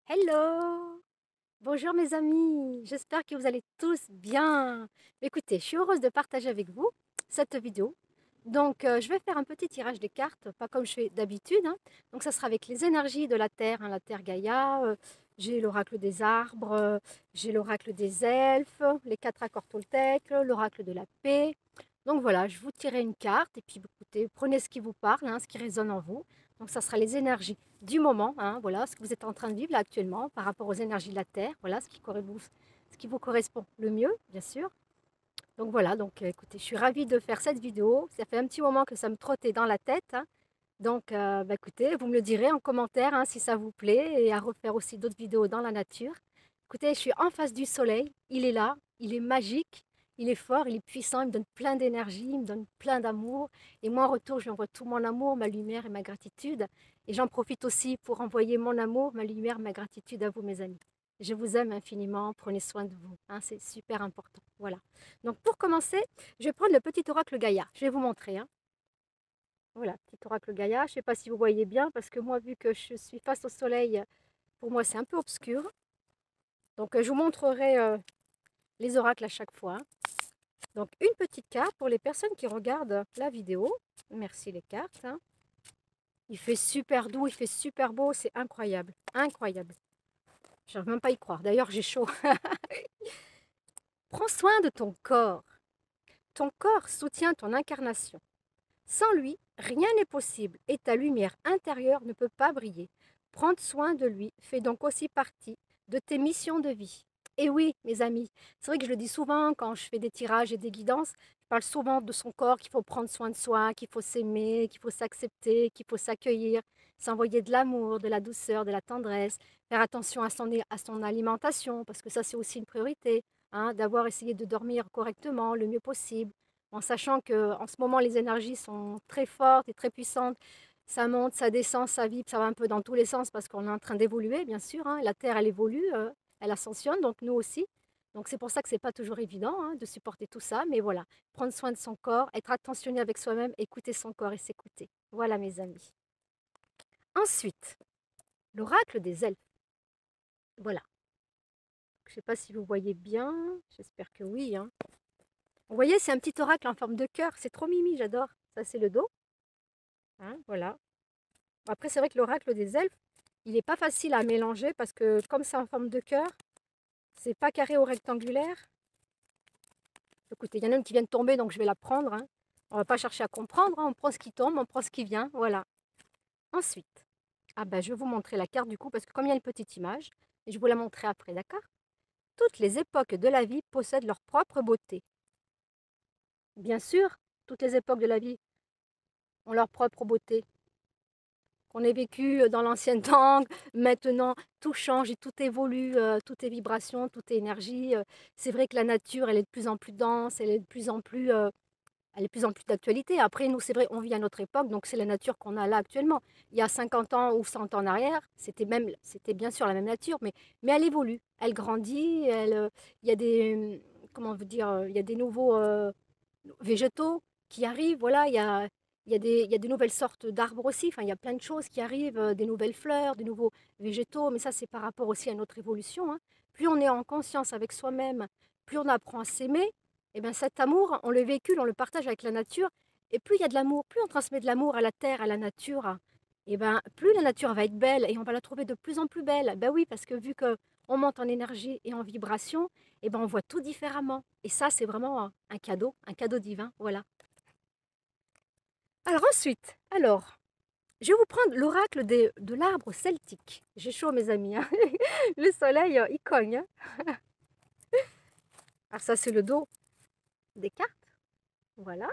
Hello! Bonjour mes amis, j'espère que vous allez tous bien. Écoutez, je suis heureuse de partager avec vous cette vidéo. Donc, je vais faire un petit tirage des cartes, pas comme je fais d'habitude, hein. Donc, ça sera avec les énergies de la Terre, hein, la Terre Gaïa. J'ai l'oracle des arbres, j'ai l'oracle des elfes, les quatre accords Toltec, l'oracle de la paix. Donc voilà, je vous tirerai une carte et puis écoutez, prenez ce qui vous parle, hein, ce qui résonne en vous. Donc, ça sera les énergies du moment, hein, voilà, ce que vous êtes en train de vivre là actuellement par rapport aux énergies de la Terre, voilà, ce qui vous correspond le mieux, bien sûr. Donc voilà, donc écoutez, je suis ravie de faire cette vidéo. Ça fait un petit moment que ça me trottait dans la tête, hein. Donc bah, écoutez, vous me le direz en commentaire hein, si ça vous plaît et à refaire aussi d'autres vidéos dans la nature. Écoutez, je suis en face du soleil, il est là, il est magique, il est fort, il est puissant, il me donne plein d'énergie, il me donne plein d'amour. Et moi en retour, je lui envoie tout mon amour, ma lumière et ma gratitude. Et j'en profite aussi pour envoyer mon amour, ma lumière, ma gratitude à vous mes amis. Je vous aime infiniment, prenez soin de vous, hein, c'est super important. Voilà. Donc pour commencer, je vais prendre le petit oracle Gaïa. Je vais vous montrer, hein. Voilà, petit oracle Gaïa. Je ne sais pas si vous voyez bien, parce que moi, vu que je suis face au soleil, pour moi, c'est un peu obscur. Donc, je vous montrerai les oracles à chaque fois, hein. Donc, une petite carte pour les personnes qui regardent la vidéo. Merci les cartes, hein. Il fait super doux, il fait super beau, c'est incroyable. Incroyable. Je n'arrive même pas à y croire. D'ailleurs, j'ai chaud. Prends soin de ton corps. Ton corps soutient ton incarnation. Sans lui, rien n'est possible et ta lumière intérieure ne peut pas briller. Prendre soin de lui fait donc aussi partie de tes missions de vie. Et oui, mes amis, c'est vrai que je le dis souvent quand je fais des tirages et des guidances, je parle souvent de son corps, qu'il faut prendre soin de soi, qu'il faut s'aimer, qu'il faut s'accepter, qu'il faut s'accueillir, s'envoyer de l'amour, de la douceur, de la tendresse, faire attention à son alimentation, parce que ça c'est aussi une priorité, hein, d'avoir essayé de dormir correctement, le mieux possible, en sachant qu'en ce moment, les énergies sont très fortes et très puissantes. Ça monte, ça descend, ça vibre, ça va un peu dans tous les sens parce qu'on est en train d'évoluer, bien sûr, hein. La Terre, elle évolue, elle ascensionne, donc nous aussi. Donc c'est pour ça que c'est pas toujours évident hein, de supporter tout ça. Mais voilà, prendre soin de son corps, être attentionné avec soi-même, écouter son corps et s'écouter. Voilà, mes amis. Ensuite, l'oracle des elfes. Voilà. Je ne sais pas si vous voyez bien. J'espère que oui, hein. Vous voyez, c'est un petit oracle en forme de cœur. C'est trop mimi, j'adore. Ça, c'est le dos, hein, voilà. Après, c'est vrai que l'oracle des elfes, il n'est pas facile à mélanger parce que comme c'est en forme de cœur, c'est pas carré ou rectangulaire. Écoutez, il y en a une qui vient de tomber, donc je vais la prendre, hein. On va pas chercher à comprendre, hein. On prend ce qui tombe, on prend ce qui vient, voilà. Ensuite, ah ben, je vais vous montrer la carte du coup, parce que comme il y a une petite image, et je vous la montrerai après, d'accord? Toutes les époques de la vie possèdent leur propre beauté. Bien sûr, toutes les époques de la vie ont leur propre beauté. Qu'on ait vécu dans l'ancien temps, maintenant tout change et tout évolue, tout est vibration, tout est énergie. C'est vrai que la nature, elle est de plus en plus dense, elle est de plus en plus d'actualité. Après, nous, c'est vrai, on vit à notre époque, donc c'est la nature qu'on a là actuellement. Il y a 50 ans ou 100 ans en arrière, c'était bien sûr la même nature, mais elle évolue, elle grandit, il y a des, comment vous dire, il y a des nouveaux végétaux qui arrivent, voilà, il y a des nouvelles sortes d'arbres aussi, enfin, il y a plein de choses qui arrivent, des nouvelles fleurs, des nouveaux végétaux, mais ça, c'est par rapport aussi à notre évolution, hein. Plus on est en conscience avec soi-même, plus on apprend à s'aimer, et bien cet amour, on le véhicule, on le partage avec la nature, et plus il y a de l'amour, plus on transmet de l'amour à la terre, à la nature, et ben plus la nature va être belle, et on va la trouver de plus en plus belle. Ben oui, parce que vu que on monte en énergie et en vibration, et ben on voit tout différemment. Et ça, c'est vraiment un cadeau divin, voilà. Alors ensuite, je vais vous prendre l'oracle de l'arbre celtique. J'ai chaud, mes amis, hein. Le soleil, il cogne, hein. Alors ça, c'est le dos des cartes, voilà.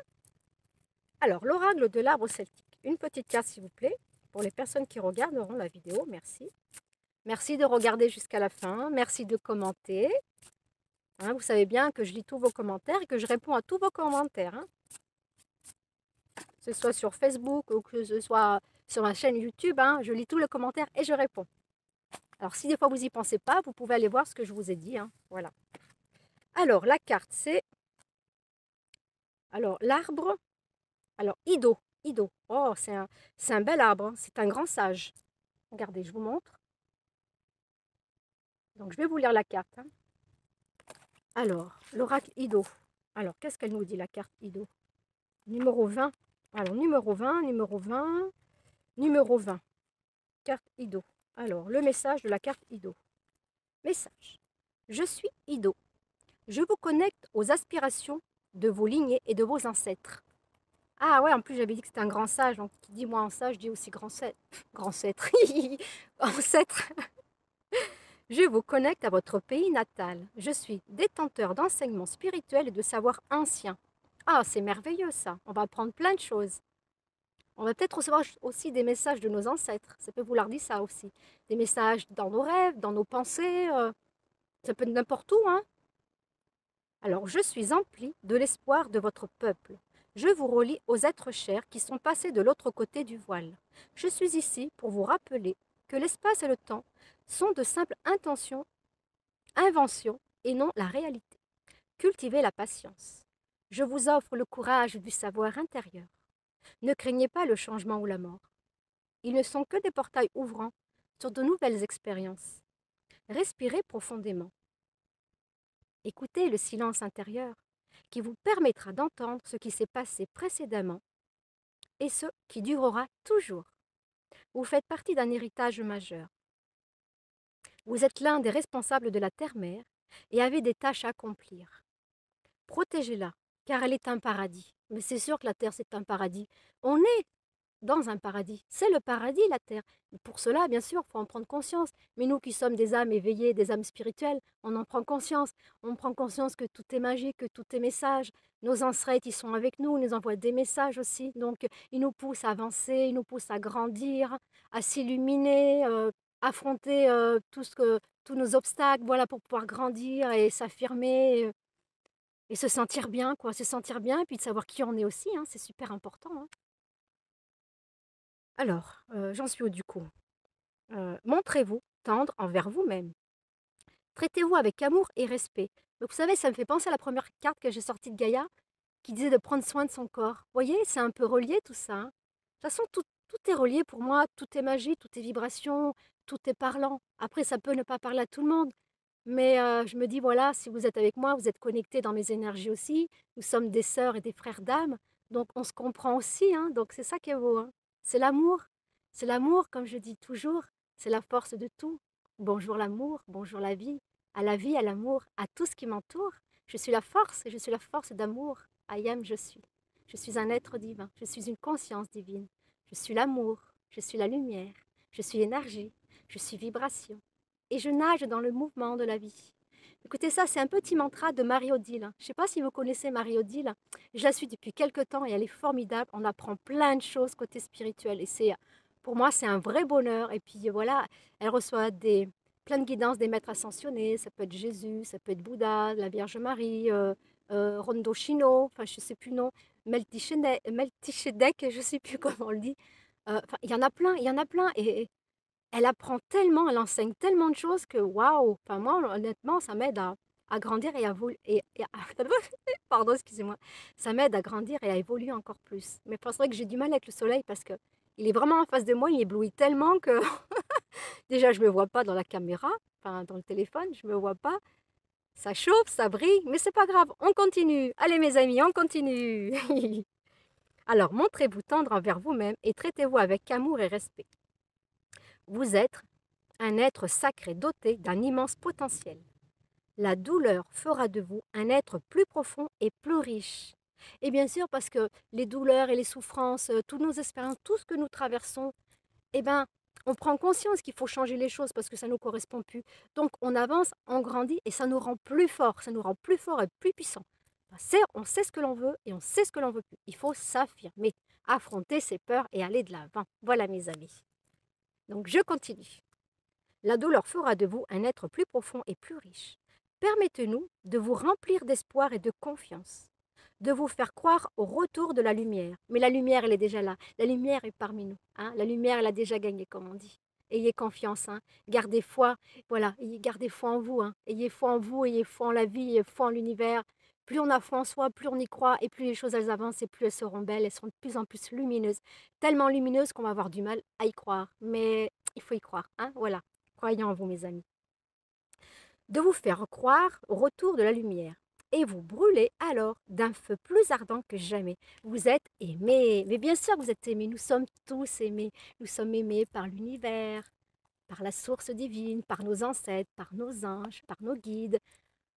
Alors, l'oracle de l'arbre celtique. Une petite carte, s'il vous plaît, pour les personnes qui regarderont la vidéo, merci. Merci de regarder jusqu'à la fin, merci de commenter. Hein, vous savez bien que je lis tous vos commentaires et que je réponds à tous vos commentaires, hein. Que ce soit sur Facebook ou que ce soit sur ma chaîne YouTube, hein, je lis tous les commentaires et je réponds. Alors, si des fois vous n'y pensez pas, vous pouvez aller voir ce que je vous ai dit, hein, voilà. Alors, la carte, c'est... Alors, l'arbre... Alors, Ido. Ido. Oh, c'est un bel arbre, hein, c'est un grand sage. Regardez, je vous montre. Donc, je vais vous lire la carte. Hein. Alors, l'oracle Ido. Alors, qu'est-ce qu'elle nous dit, la carte Ido? Numéro 20. Alors, numéro 20, numéro 20, numéro 20. Carte Ido. Alors, le message de la carte Ido. Message. Je suis Ido. Je vous connecte aux aspirations de vos lignées et de vos ancêtres. Ah ouais, en plus j'avais dit que c'était un grand sage, donc qui dit moi en sage, dit aussi grand ancêtre. Ancêtre. Je vous connecte à votre pays natal. Je suis détenteur d'enseignements spirituels et de savoirs anciens. Ah, c'est merveilleux ça. On va apprendre plein de choses. On va peut-être recevoir aussi des messages de nos ancêtres. Ça peut vouloir dire ça aussi. Des messages dans nos rêves, dans nos pensées. Ça peut être n'importe où, hein. Alors, je suis empli de l'espoir de votre peuple. Je vous relie aux êtres chers qui sont passés de l'autre côté du voile. Je suis ici pour vous rappeler que l'espace et le temps sont de simples intentions, inventions et non la réalité. Cultivez la patience. Je vous offre le courage du savoir intérieur. Ne craignez pas le changement ou la mort. Ils ne sont que des portails ouvrants sur de nouvelles expériences. Respirez profondément. Écoutez le silence intérieur qui vous permettra d'entendre ce qui s'est passé précédemment et ce qui durera toujours. Vous faites partie d'un héritage majeur. Vous êtes l'un des responsables de la Terre-Mère et avez des tâches à accomplir. Protégez-la, car elle est un paradis. Mais c'est sûr que la Terre, c'est un paradis. On est dans un paradis. C'est le paradis, la terre. Pour cela, bien sûr, il faut en prendre conscience. Mais nous qui sommes des âmes éveillées, des âmes spirituelles, on en prend conscience. On prend conscience que tout est magique, que tout est message. Nos ancêtres, ils sont avec nous, ils nous envoient des messages aussi. Donc, ils nous poussent à avancer, ils nous poussent à grandir, à s'illuminer, affronter tous nos obstacles, voilà, pour pouvoir grandir et s'affirmer et se sentir bien, quoi. Se sentir bien et puis de savoir qui on est aussi, hein, c'est super important. Hein. Alors, j'en suis où du coup? Montrez-vous tendre envers vous-même. Traitez-vous avec amour et respect. Donc, vous savez, ça me fait penser à la première carte que j'ai sortie de Gaïa, qui disait de prendre soin de son corps. Vous voyez, c'est un peu relié tout ça. Hein. De toute façon, tout est relié pour moi, tout est magie, tout est vibration, tout est parlant. Après, ça peut ne pas parler à tout le monde, mais je me dis, voilà, si vous êtes avec moi, vous êtes connectés dans mes énergies aussi. Nous sommes des sœurs et des frères d'âme, donc on se comprend aussi. Hein, donc, c'est ça qui est beau. Hein. C'est l'amour. C'est l'amour, comme je dis toujours, c'est la force de tout. Bonjour l'amour, bonjour la vie, à l'amour, à tout ce qui m'entoure. Je suis la force et je suis la force d'amour. I am, je suis. Je suis un être divin, je suis une conscience divine. Je suis l'amour, je suis la lumière, je suis l'énergie, je suis vibration. Et je nage dans le mouvement de la vie. Écoutez ça, c'est un petit mantra de Marie-Odile. Je ne sais pas si vous connaissez Marie-Odile. Je la suis depuis quelques temps et elle est formidable. On apprend plein de choses côté spirituel. Et c'est, pour moi, c'est un vrai bonheur. Et puis voilà, elle reçoit plein de guidances des maîtres ascensionnés. Ça peut être Jésus, ça peut être Bouddha, la Vierge Marie, Rondo Shino, enfin je ne sais plus le nom, Melchizedek, je ne sais plus comment on le dit. Enfin, il y en a plein, il y en a plein. Et elle apprend tellement, elle enseigne tellement de choses que waouh! Enfin, moi, honnêtement, ça m'aide à grandir et à pardon, excusez-moi. Ça m'aide à grandir et à évoluer encore plus. Mais c'est vrai que j'ai du mal avec le soleil parce que il est vraiment en face de moi, il éblouit tellement que déjà je me vois pas dans la caméra, enfin dans le téléphone, je me vois pas. Ça chauffe, ça brille, mais c'est pas grave, on continue. Allez mes amis, on continue. Alors, montrez-vous tendre envers vous-même et traitez-vous avec amour et respect. Vous êtes un être sacré doté d'un immense potentiel. La douleur fera de vous un être plus profond et plus riche. Et bien sûr, parce que les douleurs et les souffrances, toutes nos expériences, tout ce que nous traversons, eh ben, on prend conscience qu'il faut changer les choses parce que ça ne nous correspond plus. Donc, on avance, on grandit et ça nous rend plus forts, ça nous rend plus forts et plus puissants. On sait ce que l'on veut et on sait ce que l'on veut plus. Il faut s'affirmer, affronter ses peurs et aller de l'avant. Voilà mes amis. Donc, je continue. La douleur fera de vous un être plus profond et plus riche. Permettez-nous de vous remplir d'espoir et de confiance, de vous faire croire au retour de la lumière. Mais la lumière, elle est déjà là. La lumière est parmi nous. Hein. La lumière, elle a déjà gagné, comme on dit. Ayez confiance, hein. Gardez foi, voilà, gardez foi en vous. Hein. Ayez foi en vous, ayez foi en la vie, ayez foi en l'univers. Plus on a foi en soi, plus on y croit, et plus les choses elles avancent, et plus elles seront belles, elles seront de plus en plus lumineuses. Tellement lumineuses qu'on va avoir du mal à y croire. Mais il faut y croire, hein, voilà. Croyez en vous, mes amis. de vous faire croire au retour de la lumière. Et vous brûlez alors d'un feu plus ardent que jamais. Vous êtes aimés. Mais bien sûr, vous êtes aimés. Nous sommes tous aimés. Nous sommes aimés par l'univers, par la source divine, par nos ancêtres, par nos anges, par nos guides,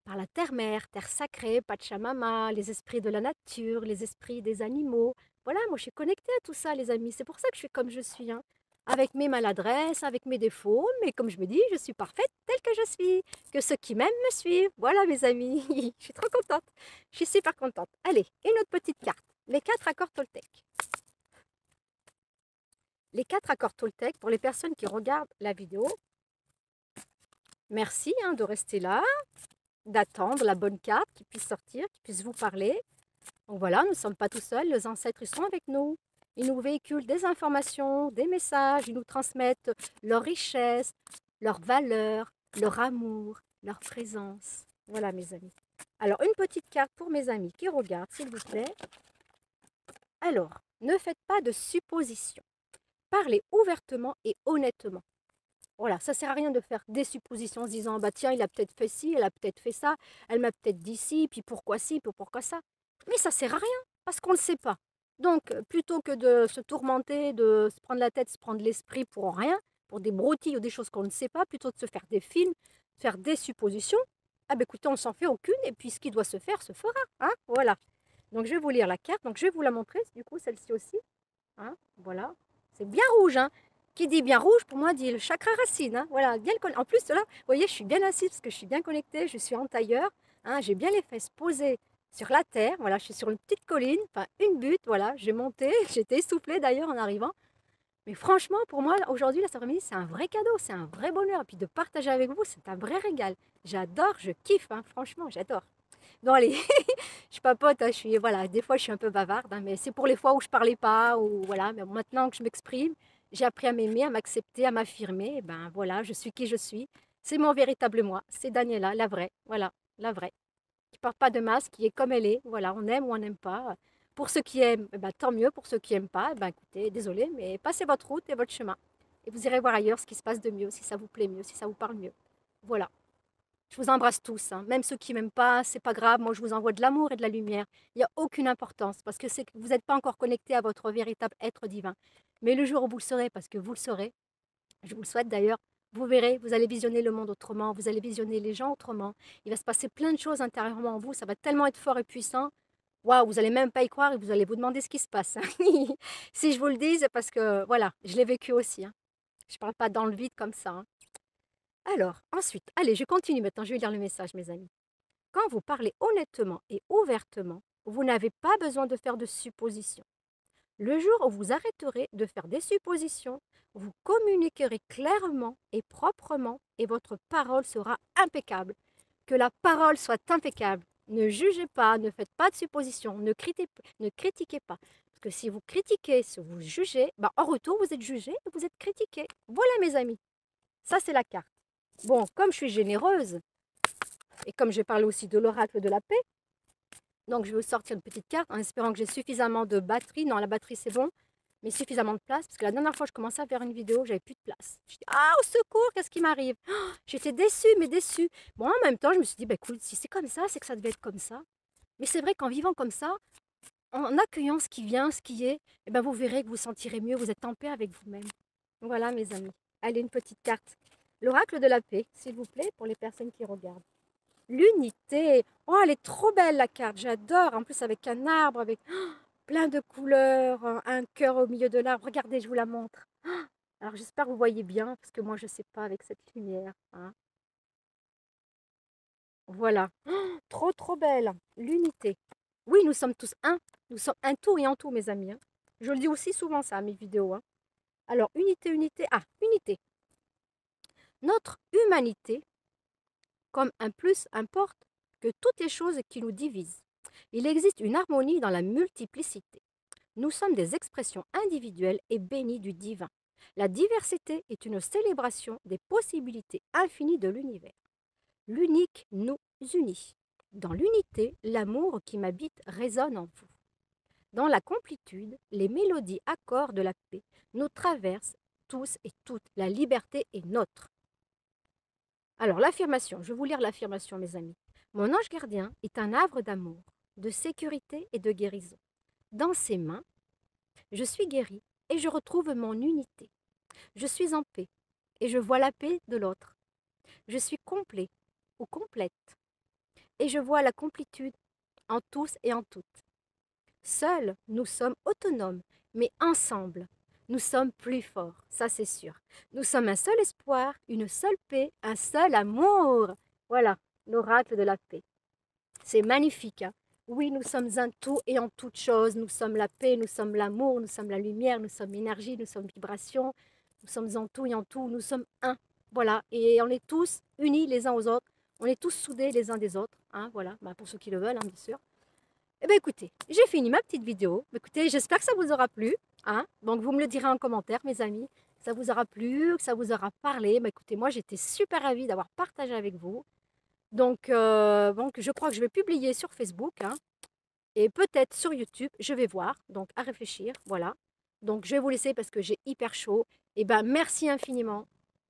par la terre-mère, terre sacrée, Pachamama, les esprits de la nature, les esprits des animaux. Voilà, moi je suis connectée à tout ça, les amis. C'est pour ça que je suis comme je suis, hein. Avec mes maladresses, avec mes défauts, mais comme je me dis, je suis parfaite telle que je suis. Que ceux qui m'aiment me suivent. Voilà, mes amis. Je suis trop contente. Je suis super contente. Allez, une autre petite carte. Les 4 accords Toltec. Les 4 accords Toltec, pour les personnes qui regardent la vidéo, merci hein, de rester là, d'attendre la bonne carte qui puisse sortir, qui puisse vous parler. Donc voilà, nous ne sommes pas tout seuls, les ancêtres ils sont avec nous. Ils nous véhiculent des informations, des messages, ils nous transmettent leur richesse, leur valeur, leur amour, leur présence. Voilà mes amis. Alors une petite carte pour mes amis qui regardent, s'il vous plaît. Alors, ne faites pas de suppositions. Parlez ouvertement et honnêtement. Voilà, ça sert à rien de faire des suppositions en se disant bah tiens, il a peut-être fait ci, elle a peut-être fait ça, elle m'a peut-être dit ci, puis pourquoi ci, puis pourquoi ça. Mais ça sert à rien parce qu'on ne le sait pas. Donc, plutôt que de se tourmenter, de se prendre la tête, se prendre l'esprit pour rien, pour des broutilles ou des choses qu'on ne sait pas, plutôt de se faire des films, faire des suppositions, ah ben écoutez, on s'en fait aucune et puis ce qui doit se faire se fera. Hein, voilà. Donc, je vais vous lire la carte. Donc, je vais vous la montrer, du coup, celle-ci aussi. Hein, voilà. C'est bien rouge, hein. Qui dit bien rouge, pour moi, dit le chakra racine. Hein. Voilà, bien en plus, là, vous voyez, je suis bien assise parce que je suis bien connectée, je suis en tailleur. Hein, j'ai bien les fesses posées sur la terre. Voilà, je suis sur une petite colline, enfin une butte. Voilà, j'ai monté, j'étais essoufflée d'ailleurs en arrivant. Mais franchement, pour moi, aujourd'hui, cet après-midi, c'est un vrai cadeau, c'est un vrai bonheur. Et puis de partager avec vous, c'est un vrai régal. J'adore, je kiffe, hein, franchement, j'adore. Bon, allez, je papote, hein, voilà, des fois, je suis un peu bavarde, hein, mais c'est pour les fois où je parlais pas, ou voilà, mais maintenant que je m'exprime, j'ai appris à m'aimer, à m'accepter, à m'affirmer, et ben voilà, je suis qui je suis. C'est mon véritable moi, c'est Daniela, la vraie, voilà, la vraie, qui porte pas de masque, qui est comme elle est, voilà, on aime ou on n'aime pas. Pour ceux qui aiment, eh ben, tant mieux, pour ceux qui n'aiment pas, eh ben, écoutez, désolé, mais passez votre route et votre chemin. Et vous irez voir ailleurs ce qui se passe de mieux, si ça vous plaît mieux, si ça vous parle mieux. Voilà. Je vous embrasse tous, hein. Même ceux qui m'aiment pas, c'est pas grave. Moi, je vous envoie de l'amour et de la lumière. Il n'y a aucune importance parce que vous n'êtes pas encore connecté à votre véritable être divin. Mais le jour où vous le serez, parce que vous le serez, je vous le souhaite d'ailleurs, vous verrez, vous allez visionner le monde autrement, vous allez visionner les gens autrement. Il va se passer plein de choses intérieurement en vous. Ça va tellement être fort et puissant. Waouh, vous n'allez même pas y croire et vous allez vous demander ce qui se passe. Si je vous le dis, c'est parce que voilà, je l'ai vécu aussi. Hein. Je ne parle pas dans le vide comme ça. Hein. Alors, ensuite, allez, je continue maintenant, je vais lire le message, mes amis. Quand vous parlez honnêtement et ouvertement, vous n'avez pas besoin de faire de suppositions. Le jour où vous arrêterez de faire des suppositions, vous communiquerez clairement et proprement et votre parole sera impeccable. Que la parole soit impeccable. Ne jugez pas, ne faites pas de suppositions, ne critiquez pas. Parce que si vous critiquez, si vous jugez, bah en retour, vous êtes jugé et vous êtes critiqué. Voilà mes amis, ça c'est la carte. Bon, comme je suis généreuse, et comme je parle aussi de l'oracle de la paix, donc je vais vous sortir une petite carte en espérant que j'ai suffisamment de batterie. Non, la batterie c'est bon, mais suffisamment de place. Parce que la dernière fois que je commençais à faire une vidéo, j'avais plus de place. Je dis ah au secours, qu'est-ce qui m'arrive? Oh, j'étais déçue, mais déçue. Bon, en même temps, je me suis dit, bah écoute, si c'est comme ça, c'est que ça devait être comme ça. Mais c'est vrai qu'en vivant comme ça, en accueillant ce qui vient, ce qui est, eh ben vous verrez que vous sentirez mieux, vous êtes en paix avec vous-même. Voilà mes amis. Allez, une petite carte. L'oracle de la paix, s'il vous plaît, pour les personnes qui regardent. L'unité. Oh, elle est trop belle la carte, j'adore. En plus avec un arbre, avec plein de couleurs, un cœur au milieu de l'arbre. Regardez, je vous la montre. Alors j'espère que vous voyez bien, parce que moi je ne sais pas avec cette lumière. Hein. Voilà. Trop trop belle. L'unité. Oui, nous sommes tous un. Nous sommes un tout et en tout, mes amis. Hein. Je le dis aussi souvent ça à mes vidéos. Hein. Alors, unité, unité. Ah, unité. Notre humanité, comme un plus, importe que toutes les choses qui nous divisent. Il existe une harmonie dans la multiplicité. Nous sommes des expressions individuelles et bénies du divin. La diversité est une célébration des possibilités infinies de l'univers. L'unique nous unit. Dans l'unité, l'amour qui m'habite résonne en vous. Dans la complétude, les mélodies accords de la paix nous traversent tous et toutes. La liberté est nôtre. Alors, l'affirmation, je vais vous lire l'affirmation, mes amis. Mon ange gardien est un havre d'amour, de sécurité et de guérison. Dans ses mains, je suis guéri et je retrouve mon unité. Je suis en paix et je vois la paix de l'autre. Je suis complet ou complète et je vois la complétude en tous et en toutes. Seuls, nous sommes autonomes, mais ensemble, nous sommes plus forts, ça c'est sûr. Nous sommes un seul espoir, une seule paix, un seul amour. Voilà, l'oracle de la paix. C'est magnifique, hein? Oui, nous sommes un tout et en toute chose. Nous sommes la paix, nous sommes l'amour, nous sommes la lumière, nous sommes l'énergie, nous sommes vibration. Nous sommes en tout et en tout, nous sommes un. Voilà, et on est tous unis les uns aux autres. On est tous soudés les uns des autres. Hein, voilà, bah, pour ceux qui le veulent, hein, bien sûr. Eh bien, écoutez, j'ai fini ma petite vidéo. Écoutez, j'espère que ça vous aura plu. Hein. Donc, vous me le direz en commentaire, mes amis. Que ça vous aura plu, que ça vous aura parlé. Bah, écoutez, moi, j'étais super ravie d'avoir partagé avec vous. Donc, je crois que je vais publier sur Facebook. Hein, et peut-être sur YouTube, je vais voir. Donc, à réfléchir. Voilà. Donc, je vais vous laisser parce que j'ai hyper chaud. Et ben, merci infiniment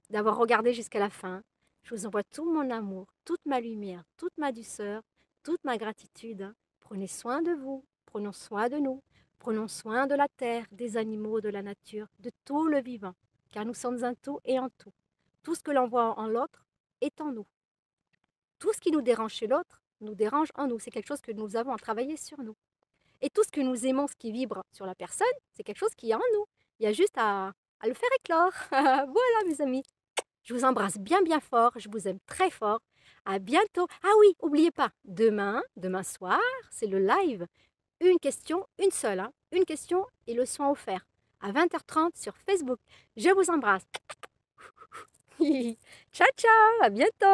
d'avoir regardé jusqu'à la fin. Je vous envoie tout mon amour, toute ma lumière, toute ma douceur, toute ma gratitude. Hein. Prenez soin de vous, prenons soin de nous, prenons soin de la terre, des animaux, de la nature, de tout le vivant, car nous sommes un tout et en tout. Tout ce que l'on voit en l'autre est en nous. Tout ce qui nous dérange chez l'autre nous dérange en nous. C'est quelque chose que nous avons à travailler sur nous. Et tout ce que nous aimons, ce qui vibre sur la personne, c'est quelque chose qui est en nous. Il y a juste à le faire éclore. Voilà, mes amis. Je vous embrasse bien bien fort, je vous aime très fort. À bientôt. Ah oui, n'oubliez pas, demain soir, c'est le live. Une question, une seule, hein. Une question et le soin offert à 20h30 sur Facebook. Je vous embrasse. Ciao ciao, à bientôt.